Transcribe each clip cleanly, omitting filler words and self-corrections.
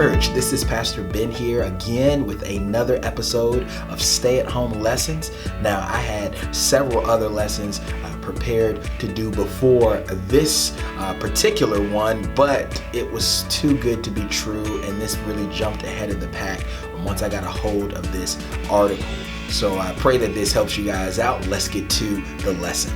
Church. This is Pastor Ben here again with another episode of Stay at Home Lessons. Now, I had several other lessons prepared to do before this particular one, but it was too good to be true, and this really jumped ahead of the pack once I got a hold of this article. So I pray that this helps you guys out. Let's get to the lesson.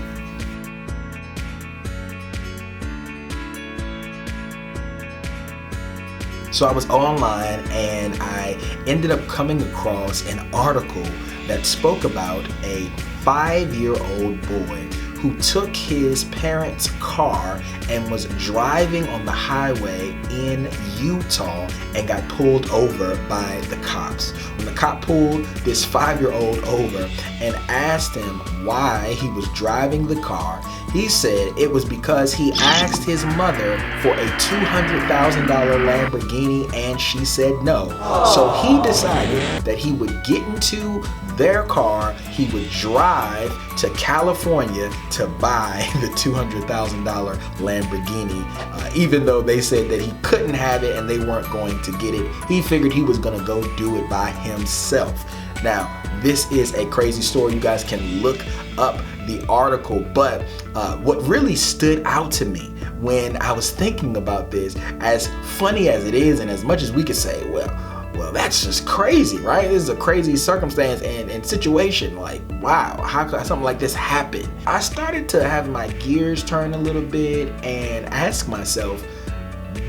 So I was online and I ended up coming across an article that spoke about a 5-year-old boy who took his parents' car and was driving on the highway in Utah and got pulled over by the cops. When the cop pulled this 5-year-old over and asked him why he was driving the car, he said it was because he asked his mother for a $200,000 Lamborghini and she said no. So he decided that he would get into their car, he would drive to California to buy the $200,000 Lamborghini. Even though they said that he couldn't have it and they weren't going to get it, he figured he was going to go do it by himself. Now, this is a crazy story. You guys can look up the article, but what really stood out to me when I was thinking about this, as funny as it is, and as much as we could say, well, that's just crazy, right? This is a crazy circumstance and situation. Like, wow, how could something like this happen? I started to have my gears turn a little bit and ask myself,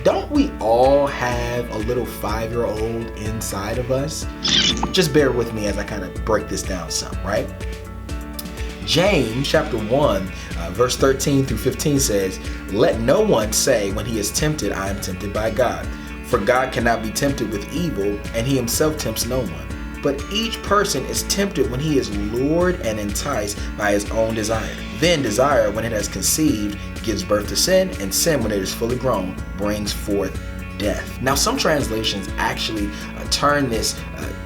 don't we all have a little 5-year-old inside of us? Just bear with me as I kind of break this down some, right? James chapter 1, verse 13 through 15 says, "Let no one say when he is tempted, I am tempted by God. For God cannot be tempted with evil, and he himself tempts no one. But each person is tempted when he is lured and enticed by his own desire. Then desire, when it has conceived, gives birth to sin, and sin, when it is fully grown, brings forth death." Now, some translations actually turn this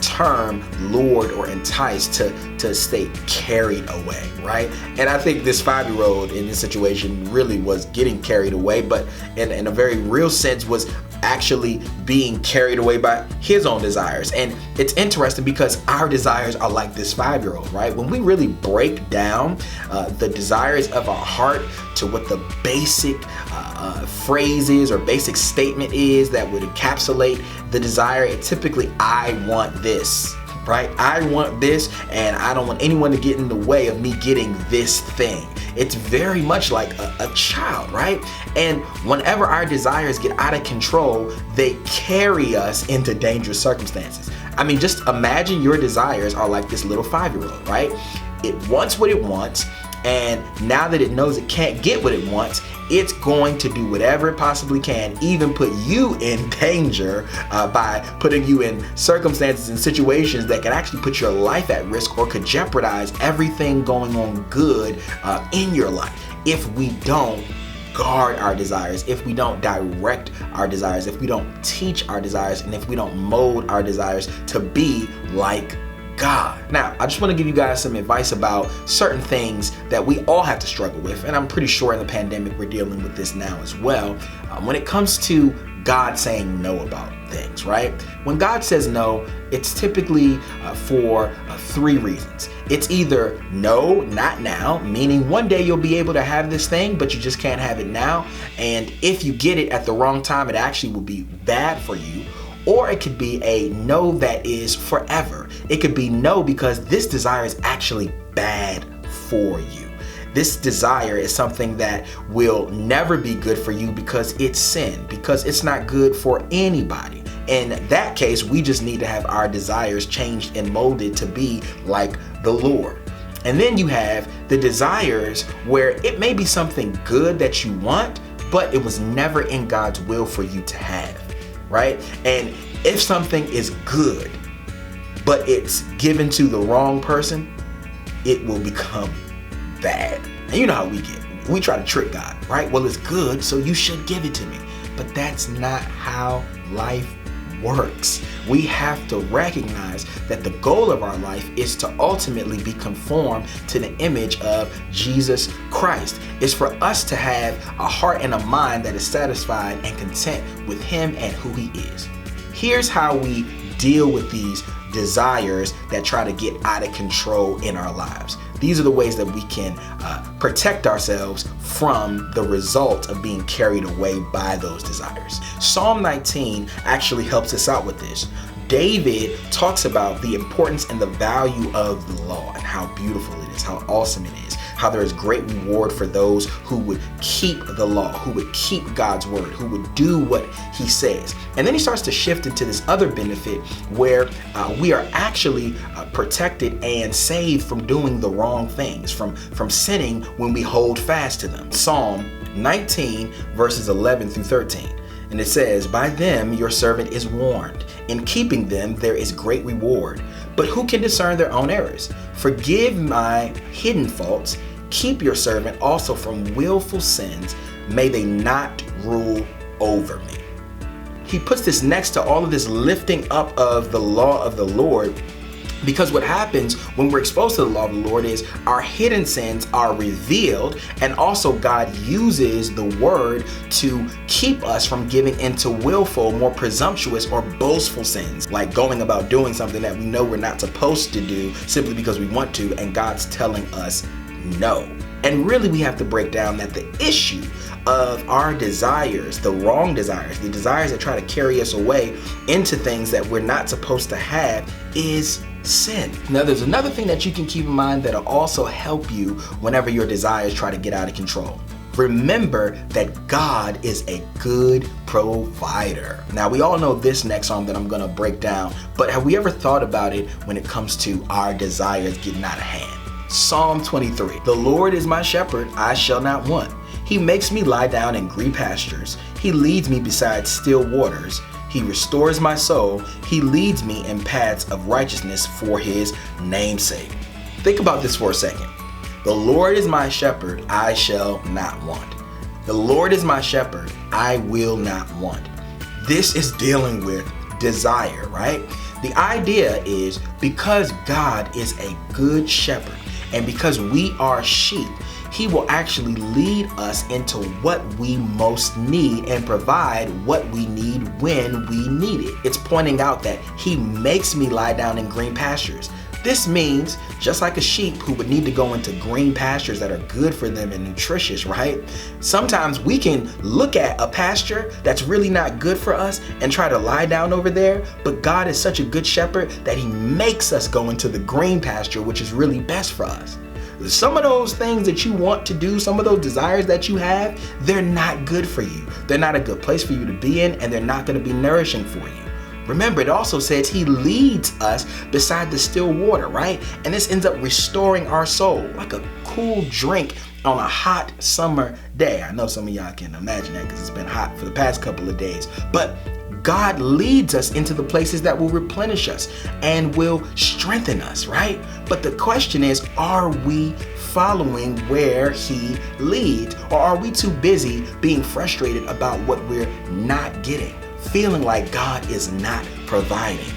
term lured or enticed to state carried away, right? And I think this 5-year-old in this situation really was getting carried away, but in a very real sense was actually being carried away by his own desires. And it's interesting because our desires are like this 5-year-old, right? When we really break down the desires of our heart to what the basic phrase is or basic statement is that would encapsulate the desire, it's typically, I want this, right? I want this, and I don't want anyone to get in the way of me getting this thing. It's very much like a child, right? And whenever our desires get out of control, they carry us into dangerous circumstances. I mean, just imagine your desires are like this little 5-year-old, right? It wants what it wants, and now that it knows it can't get what it wants, it's going to do whatever it possibly can, even put you in danger by putting you in circumstances and situations that can actually put your life at risk or could jeopardize everything going on good in your life if we don't guard our desires, if we don't direct our desires, if we don't teach our desires, and if we don't mold our desires to be like God. Now, I just want to give you guys some advice about certain things that we all have to struggle with, and I'm pretty sure in the pandemic we're dealing with this now as well. When it comes to God saying no about things, right? When God says no, it's typically for 3 reasons. It's either no, not now, meaning one day you'll be able to have this thing, but you just can't have it now. And if you get it at the wrong time, it actually will be bad for you. Or it could be a no that is forever. It could be no because this desire is actually bad for you. This desire is something that will never be good for you because it's sin, because it's not good for anybody. In that case, we just need to have our desires changed and molded to be like the Lord. And then you have the desires where it may be something good that you want, but it was never in God's will for you to have. Right? And if something is good, but it's given to the wrong person, it will become bad. And you know how we get. We try to trick God, right? Well, it's good, so you should give it to me. But that's not how life works. We have to recognize that the goal of our life is to ultimately be conformed to the image of Jesus Christ. It's for us to have a heart and a mind that is satisfied and content with Him and who He is. Here's how we deal with these desires that try to get out of control in our lives. These are the ways that we can protect ourselves from the result of being carried away by those desires. Psalm 19 actually helps us out with this. David talks about the importance and the value of the law and how beautiful it is, how awesome it is, how there is great reward for those who would keep the law, who would keep God's word, who would do what he says. And then he starts to shift into this other benefit where we are actually protected and saved from doing the wrong things, from sinning when we hold fast to them. Psalm 19 verses 11 through 13. And it says, "By them your servant is warned. In keeping them there is great reward. But who can discern their own errors? Forgive my hidden faults. Keep your servant also from willful sins. May they not rule over me." He puts this next to all of this lifting up of the law of the Lord, because what happens when we're exposed to the law of the Lord is our hidden sins are revealed, and also God uses the word to keep us from giving into willful, more presumptuous or boastful sins, like going about doing something that we know we're not supposed to do simply because we want to, and God's telling us no. And really we have to break down that the issue of our desires, the wrong desires, the desires that try to carry us away into things that we're not supposed to have, is sin. Now there's another thing that you can keep in mind that'll also help you whenever your desires try to get out of control. Remember that God is a good provider. Now we all know this next psalm that I'm gonna break down, but have we ever thought about it when it comes to our desires getting out of hand? Psalm 23, "The Lord is my shepherd, I shall not want. He makes me lie down in green pastures. He leads me beside still waters. He restores my soul. He leads me in paths of righteousness for his name's sake." Think about this for a second. The Lord is my shepherd, I shall not want. The Lord is my shepherd, I will not want. This is dealing with desire, right? The idea is because God is a good shepherd, and because we are sheep, he will actually lead us into what we most need and provide what we need when we need it. It's pointing out that he makes me lie down in green pastures. This means, just like a sheep who would need to go into green pastures that are good for them and nutritious, right? Sometimes we can look at a pasture that's really not good for us and try to lie down over there, but God is such a good shepherd that he makes us go into the green pasture, which is really best for us. Some of those things that you want to do, some of those desires that you have, they're not good for you. They're not a good place for you to be in, and they're not going to be nourishing for you. Remember, it also says he leads us beside the still water, right? And this ends up restoring our soul, like a cool drink on a hot summer day. I know some of y'all can imagine that because it's been hot for the past couple of days. But God leads us into the places that will replenish us and will strengthen us, right? But the question is, are we following where he leads? Or are we too busy being frustrated about what we're not getting? Feeling like God is not providing?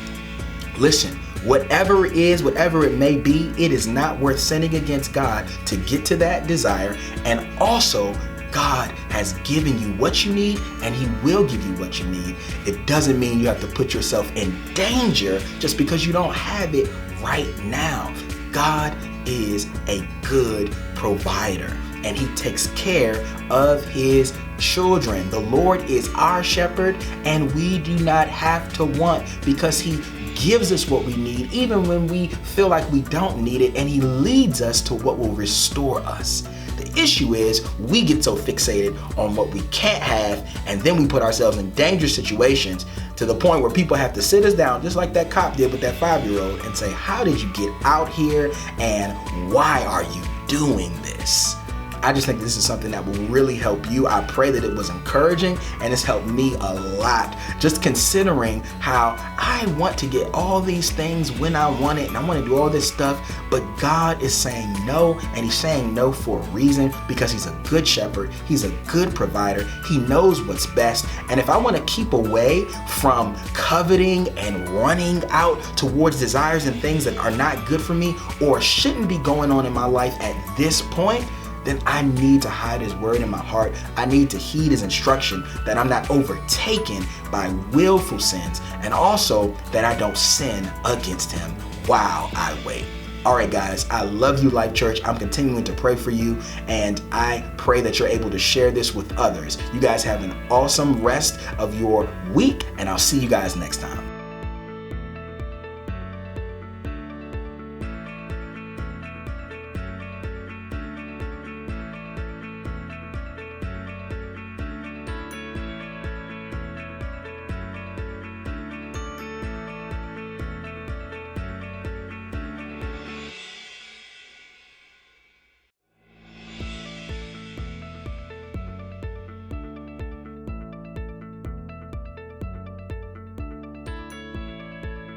Listen, whatever it is, whatever it may be, it is not worth sinning against God to get to that desire. And also, God has given you what you need, and he will give you what you need. It doesn't mean you have to put yourself in danger just because you don't have it right now. God is a good provider, and he takes care of his children. The Lord is our shepherd, and we do not have to want, because he gives us what we need even when we feel like we don't need it, and he leads us to what will restore us. The issue is we get so fixated on what we can't have, and then we put ourselves in dangerous situations to the point where people have to sit us down, just like that cop did with that 5-year-old, and say, how did you get out here, and why are you doing this? I just think this is something that will really help you. I pray that it was encouraging, and it's helped me a lot. Just considering how I want to get all these things when I want it, and I want to do all this stuff, but God is saying no, and he's saying no for a reason, because he's a good shepherd. He's a good provider. He knows what's best. And if I want to keep away from coveting and running out towards desires and things that are not good for me or shouldn't be going on in my life at this point, then I need to hide his word in my heart. I need to heed his instruction that I'm not overtaken by willful sins, and also that I don't sin against him while I wait. All right, guys, I love you, Life Church. I'm continuing to pray for you, and I pray that you're able to share this with others. You guys have an awesome rest of your week, and I'll see you guys next time.